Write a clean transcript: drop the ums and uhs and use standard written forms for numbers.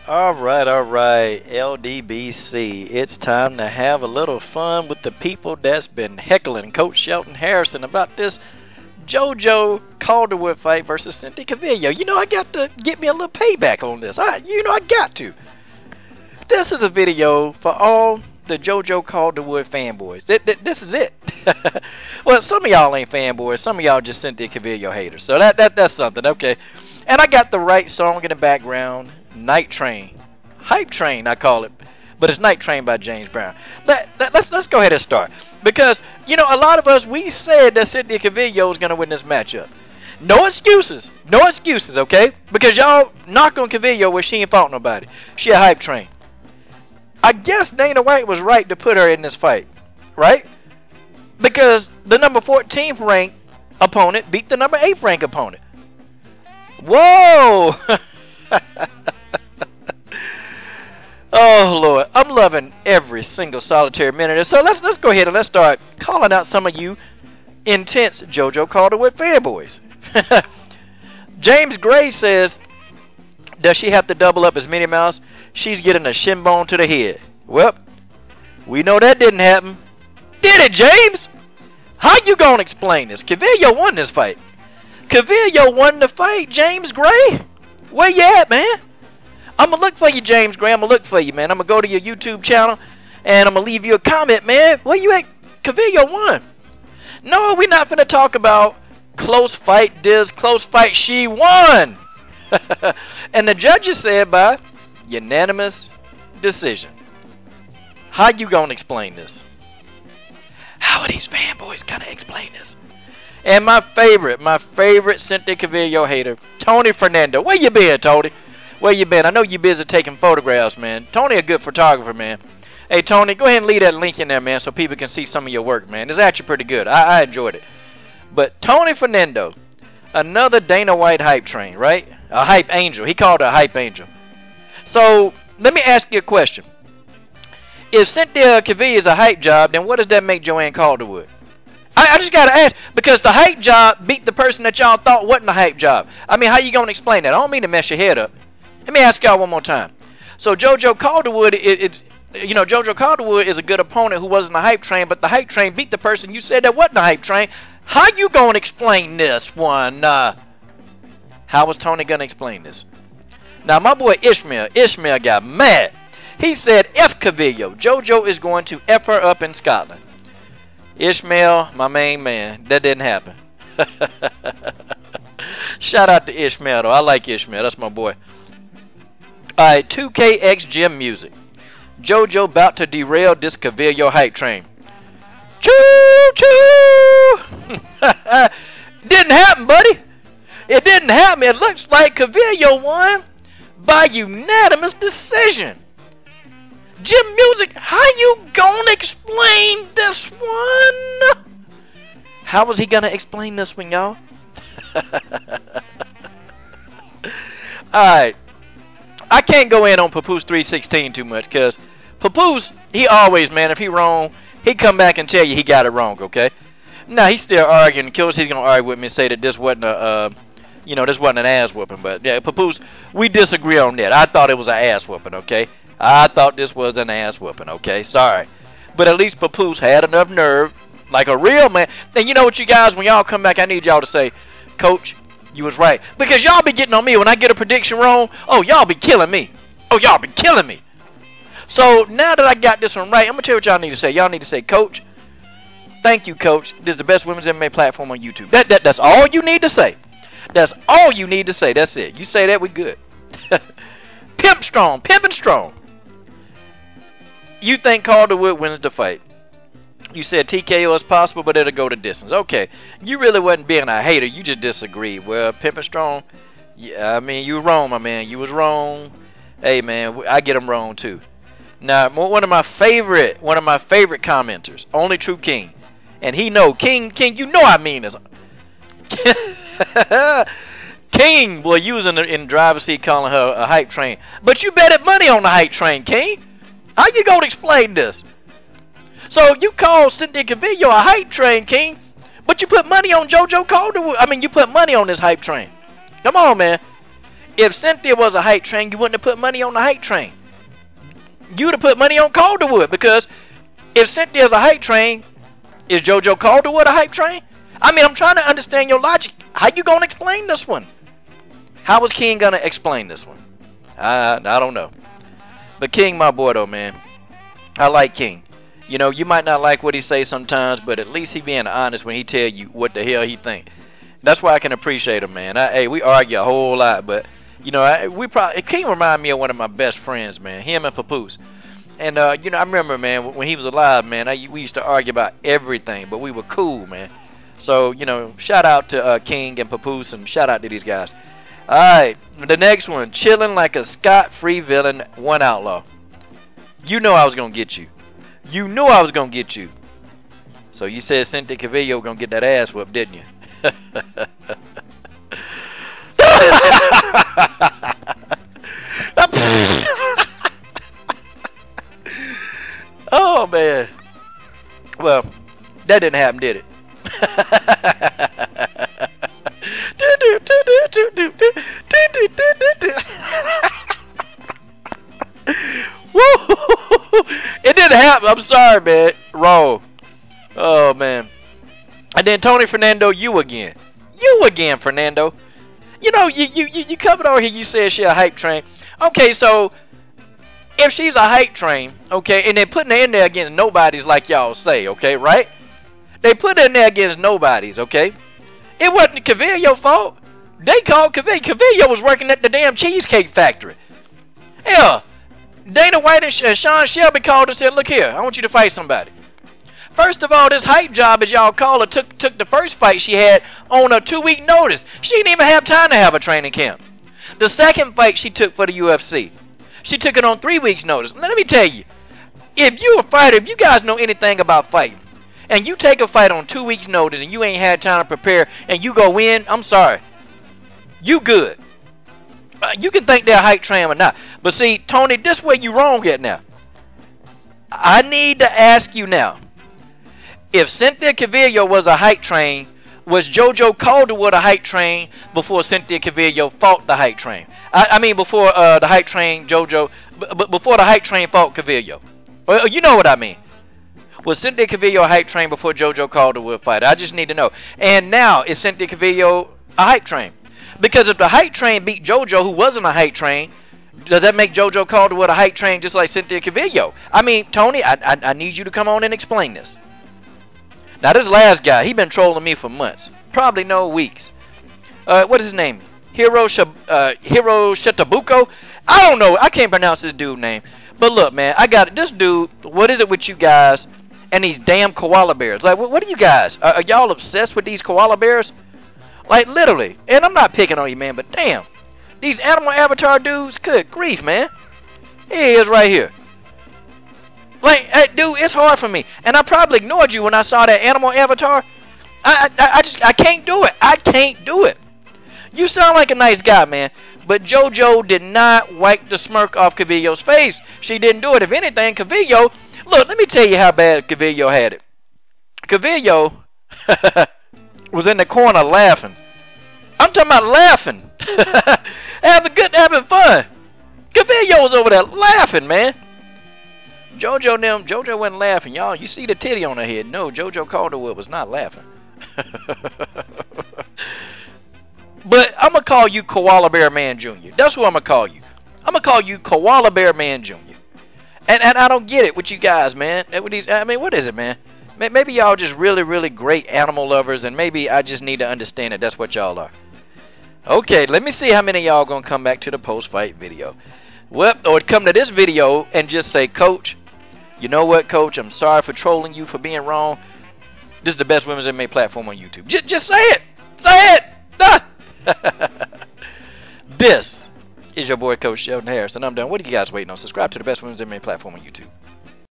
All right, LDBC. It's time to have a little fun with the people that's been heckling Coach Shelton Harrison about this JoJo Calderwood fight versus Cynthia Calvillo. You know, I got to get me a little payback on this. I got to. This is a video for all the JoJo Calderwood fanboys. This is it. Well, some of y'all ain't fanboys. Some of y'all just Cynthia Calvillo haters. So that's something, okay. And I got the right song in the background. Night Train. Hype Train, I call it. But it's Night Train by James Brown. Let's go ahead and start. Because, you know, a lot of us, we said that Cynthia Calvillo is going to win this matchup. No excuses. No excuses, okay? Because y'all knock on Calvillo where she ain't fought nobody. She a Hype Train. I guess Dana White was right to put her in this fight. Right? Because the number 14th ranked opponent beat the number 8th ranked opponent. Whoa! Oh Lord, I'm loving every single solitary minute. So let's go ahead and let's start calling out some of you intense JoJo Calderwood fanboys. James Gray says, does she have to double up as Minnie Mouse? She's getting a shin bone to the head. Well, we know that didn't happen. Did it, James? How you gonna explain this? Calvillo won this fight. Calvillo won the fight, James Gray. Where you at, man? I'm going to look for you, James Gray. I'm going to look for you, man. I'm going to go to your YouTube channel, and I'm going to leave you a comment, man. Where you at? Calvillo won. No, we're not going to talk about close fight this, close fight she won. And the judges said by unanimous decision. How you going to explain this? How are these fanboys going to explain this? And my favorite Cynthia Calvillo hater, Tony Fernando. Where you been, Tony? Where you been? I know you busy taking photographs, man. Tony a good photographer, man. Hey, Tony, go ahead and leave that link in there, man, so people can see some of your work, man. It's actually pretty good. I enjoyed it. But Tony Fernando, another Dana White hype train, right? A hype angel. He called her a hype angel. So, let me ask you a question. If Cynthia Calvillo is a hype job, then what does that make Joanne Calderwood? I just got to ask, because the hype job beat the person that y'all thought wasn't a hype job. I mean, how you going to explain that? I don't mean to mess your head up. Let me ask y'all one more time. So JoJo Calderwood, JoJo Calderwood is a good opponent who wasn't a hype train, but the hype train beat the person you said that wasn't a hype train. How you going to explain this one? How was Tony going to explain this? Now, my boy Ishmael got mad. He said, F Calvillo. JoJo is going to F her up in Scotland. Ishmael, my main man. That didn't happen. Shout out to Ishmael, though. I like Ishmael. That's my boy. Alright, 2KX Gym Music. JoJo about to derail this Calvillo hype train. Choo choo! Didn't happen, buddy. It didn't happen. It looks like Calvillo won by unanimous decision. Gym Music, how you gonna explain this one? How was he gonna explain this one, y'all? Alright. I can't go in on Papoose 316 too much, because Papoose, he always, man, if he wrong, he come back and tell you he got it wrong, okay? Now, he's still arguing. Of course, he's going to argue with me and say that this wasn't this wasn't an ass whooping. But, yeah, Papoose, we disagree on that. I thought it was an ass whooping, okay? I thought this was an ass whooping, okay? Sorry. But at least Papoose had enough nerve, like a real man. And you know what, you guys, when y'all come back, I need y'all to say, Coach, you was right. Because y'all be getting on me when I get a prediction wrong. Oh, y'all be killing me. Oh, y'all be killing me. So, now that I got this one right, I'm going to tell you what y'all need to say. Y'all need to say, Coach, thank you, Coach. This is the best women's MMA platform on YouTube. That's all you need to say. That's all you need to say. That's it. You say that, we good. Pimp strong. Pimpin' strong. You think Calderwood wins the fight. You said TKO is possible, but it'll go the distance. Okay. You really wasn't being a hater. You just disagreed. Well, Pimpin' strong, yeah, I mean, you were wrong, my man. You was wrong. Hey, man, I get them wrong, too. Now, one of my favorite commenters, Only True King. And he know, King, you know I mean this. King, boy, you was in the driver's seat calling her a hype train. But you betted money on the hype train, King. How you gonna explain this? So you call Cynthia Calvillo a hype train, King, but you put money on JoJo Calderwood. I mean, you put money on this hype train. Come on, man. If Cynthia was a hype train, you wouldn't have put money on the hype train. You would have put money on Calderwood, because if Cynthia's a hype train, is JoJo Calderwood a hype train? I mean, I'm trying to understand your logic. How you gonna explain this one? How was King gonna explain this one? I don't know. But King, my boy, though, man. I like King. You know, you might not like what he say sometimes, but at least he being honest when he tell you what the hell he think. That's why I can appreciate him, man. Hey, we argue a whole lot, but you know, King remind me of one of my best friends, man. Him and Papoose. And you know, I remember, man, when he was alive, man, we used to argue about everything, but we were cool, man. So, you know, shout out to King and Papoose, and shout out to these guys. All right, the next one, chilling like a scot-free villain, one outlaw. You know I was gonna get you. You knew I was gonna get you. So you said Cynthia Calvillo gonna get that ass whooped, didn't you? Oh man. Well, that didn't happen, did it? It didn't happen. I'm sorry, man. Wrong. Oh man. And then Tony Fernando, you again. You again, Fernando. You know, you coming over here, you said she a hype train. Okay, so if she's a hype train, okay, and they're putting her in there against nobodies like y'all say, okay, right? They put her in there against nobodies, okay? It wasn't Calvillo's fault. They called Calvillo. Calvillo was working at the damn Cheesecake Factory. Hell, Dana White and Sean Shelby called and said, look here, I want you to fight somebody. First of all, this hype job, as y'all call her, took the first fight she had on a 2-week notice. She didn't even have time to have a training camp. The second fight she took for the UFC, she took it on 3 weeks notice. Let me tell you, if you a fighter, if you guys know anything about fighting, and you take a fight on 2 weeks notice and you ain't had time to prepare and you go win, I'm sorry. You good. You can think they're a hype train or not. But see, Tony, this way you wrong at now. I need to ask you now. If Cynthia Calvillo was a hype train, was JoJo Calderwood a hype train before Cynthia Calvillo fought the hype train? I mean before the hype train JoJo, before the hype train fought Calvillo. You know what I mean. Was Cynthia Calvillo a hype train before JoJo Calderwood fight? I just need to know. And now, is Cynthia Calvillo a hype train? Because if the hype train beat JoJo, who wasn't a hype train, does that make JoJo Calderwood a hype train just like Cynthia Calvillo? I mean, Tony, I need you to come on and explain this. Now, this last guy, he been trolling me for months. Probably no weeks. What is his name? Hiro Shitabuko? I don't know. I can't pronounce this dude's name. But look, man, I got it. This dude, what is it with you guys and these damn koala bears? Like, what are you guys? Are y'all obsessed with these koala bears? Like, literally. And I'm not picking on you, man, but damn. These animal avatar dudes, good grief, man. Here he is right here. Like, hey, dude, it's hard for me. And I probably ignored you when I saw that animal avatar. I can't do it. I can't do it. You sound like a nice guy, man. But JoJo did not wipe the smirk off Calvillo's face. She didn't do it. If anything, Calvillo... Look, let me tell you how bad Calvillo had it. Calvillo was in the corner laughing. I'm talking about laughing. having fun. Calvillo was over there laughing, man. JoJo wasn't laughing, y'all. You see the titty on her head. No, JoJo Calderwood was not laughing. But I'm going to call you Koala Bear Man Jr. That's what I'm going to call you. I'm going to call you Koala Bear Man Jr. And I don't get it with you guys, man. I mean, what is it, man? Maybe y'all just really, really great animal lovers, and maybe I just need to understand that that's what y'all are. Okay, let me see how many of y'all going to come back to the post-fight video. Well, or come to this video and just say, Coach, you know what, Coach? I'm sorry for trolling you for being wrong. This is the best women's MMA platform on YouTube. Just say it. Say it. This is your boy, Coach Sheldon Harris, and I'm done. What are you guys waiting on? Subscribe to the best women's MMA platform on YouTube.